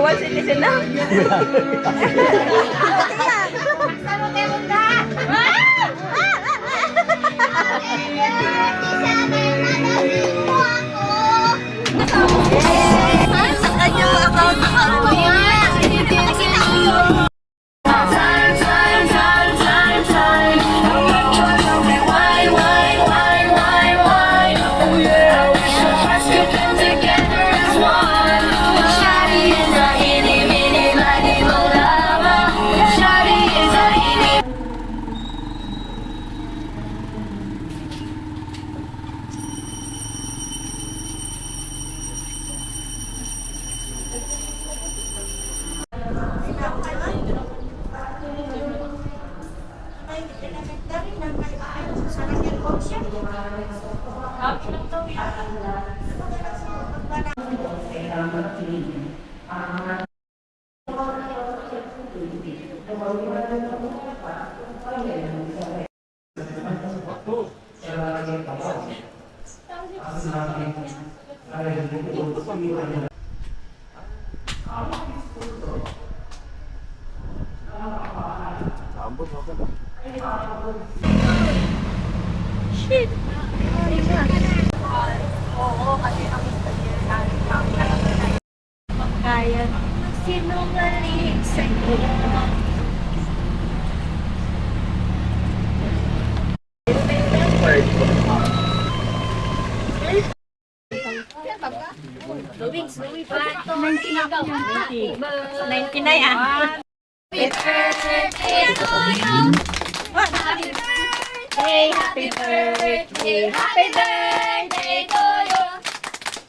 Dual citizen na. Sa kanyang account ako. Shit! Oo, kasi ang kaya sinungaling sa iyo. Luwings, luwings. 99 ah. Happy birthday to you. Happy birthday, happy birthday, happy birthday to you.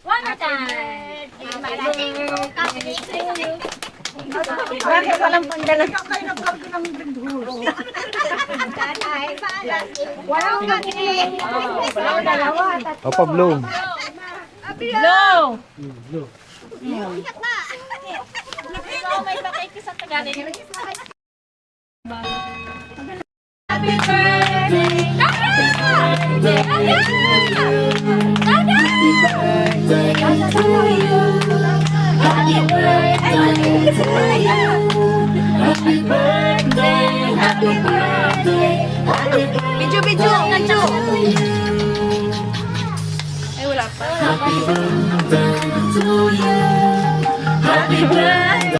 One more time. Happy birthday to you. Bakit walang pandala? Walang kaki. Walang dalawa. Opa, bloom. Blow! Blow. May pakikis sa Tagalog. Happy birthday! Happy birthday to you. Happy birthday to you. Happy birthday, happy birthday, happy birthday. Video, video, video. Ay, wala pa. Happy birthday to you. Happy birthday.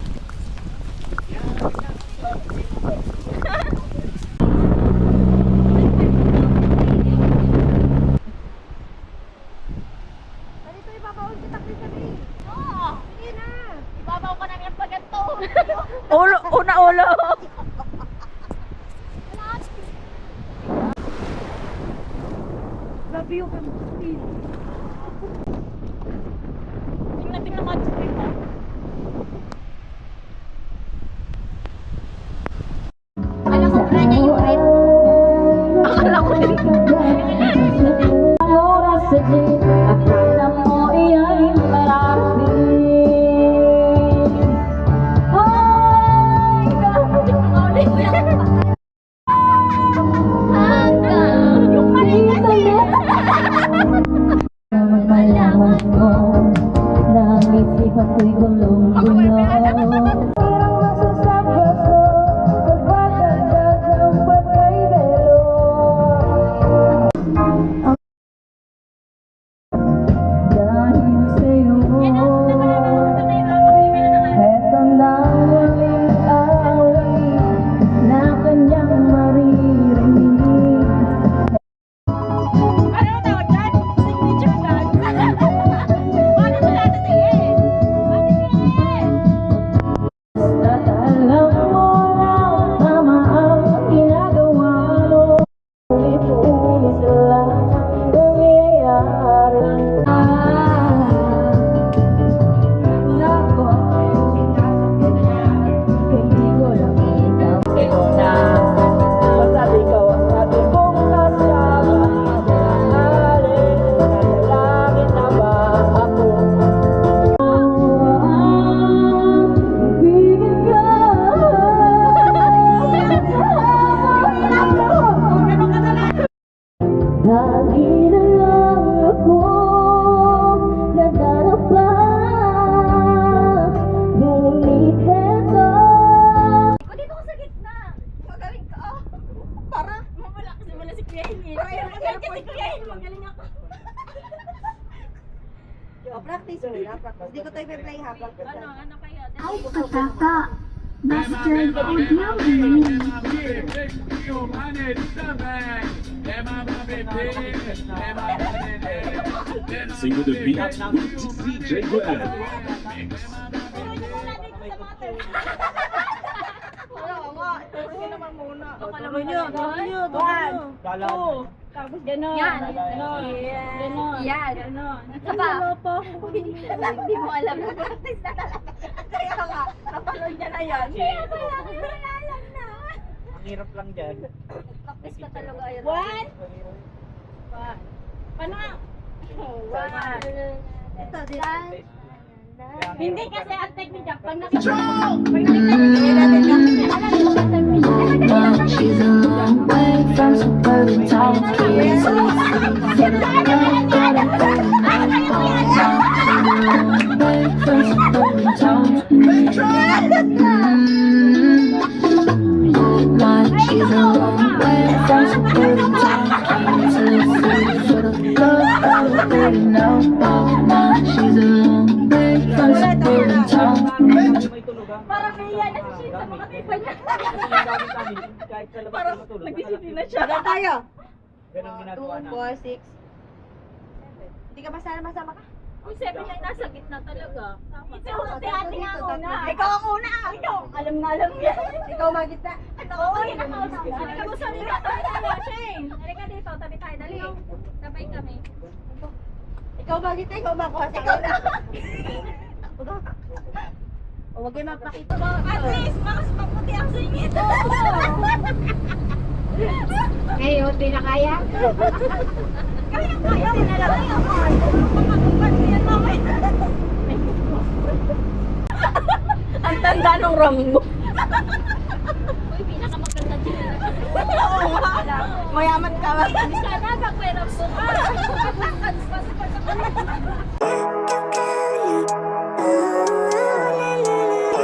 Ulo, una ulo. Grabe yung kampusin. Tingnan mo sa mo. Alam ko na niya yung red. Akala ko rin. Akala mo iya'y marami. Malaman mo na ang isipan ko'y gulong-gulo. Parang masasapaso sa pagdadag ng pagkaibelo. Dahil sa'yo eto na ang waling na kanyang maririnig. i-play habang. Ano kaya? Ay, pataka. Bastard audio. Dancing with the beat with DJ Glenn. Mix. Tuloy nyo. Tapos gano'n. Yan. Gano'n. Gano'n. Yan. Gano'n. Isa pa. Hindi mo alam na practice na talaga. Kaya nga, napanood niya na yan. Kaya pala, wala alam na. Ang hirap lang dyan. Practice ka talaga yun. One. Paano nga? One. Ito, dito. Hindi kasi ang technique niya. Pag Now she's a long way from suburban town. Can't see from suburban town. She's a long way from suburban town. Came to the city for the love of a baby now. She's a long way from suburban town. May tulugan. parang naiya na si Shin sa mga tipa niya. Ang daming kami, kahit sa labas Parang matulog. nagdisiplina siya. Ilan tayo? Ganun ginagawa 2, namin. 4, 6. Hindi ka ba sana masama ka? Kung 7 yan, nasa gitna talaga. Ito, Ate, ate nga ako na. Ikaw ang una. Alam na alam yan. Ikaw magitna. Oo, yun ang kausap. Halika mo sa nila. Tabi tayo, Shane. Halika dito, tabi tayo. Dali. Sabay kami. Ikaw magitna, ikaw makuha sa akin. O, huwag kayo magpakita. At least, mas maputi ang singit. Ngayon, di na kaya? Kaya, tinalagay ako. Pagkakupan ko yan mamaya. Ang tanda ng Rambo. Uy, pinakamaganda dito. Oo nga. Mayaman ka ba? Sana, pag may rambo ka. Pagkakas pa sa pagkakas.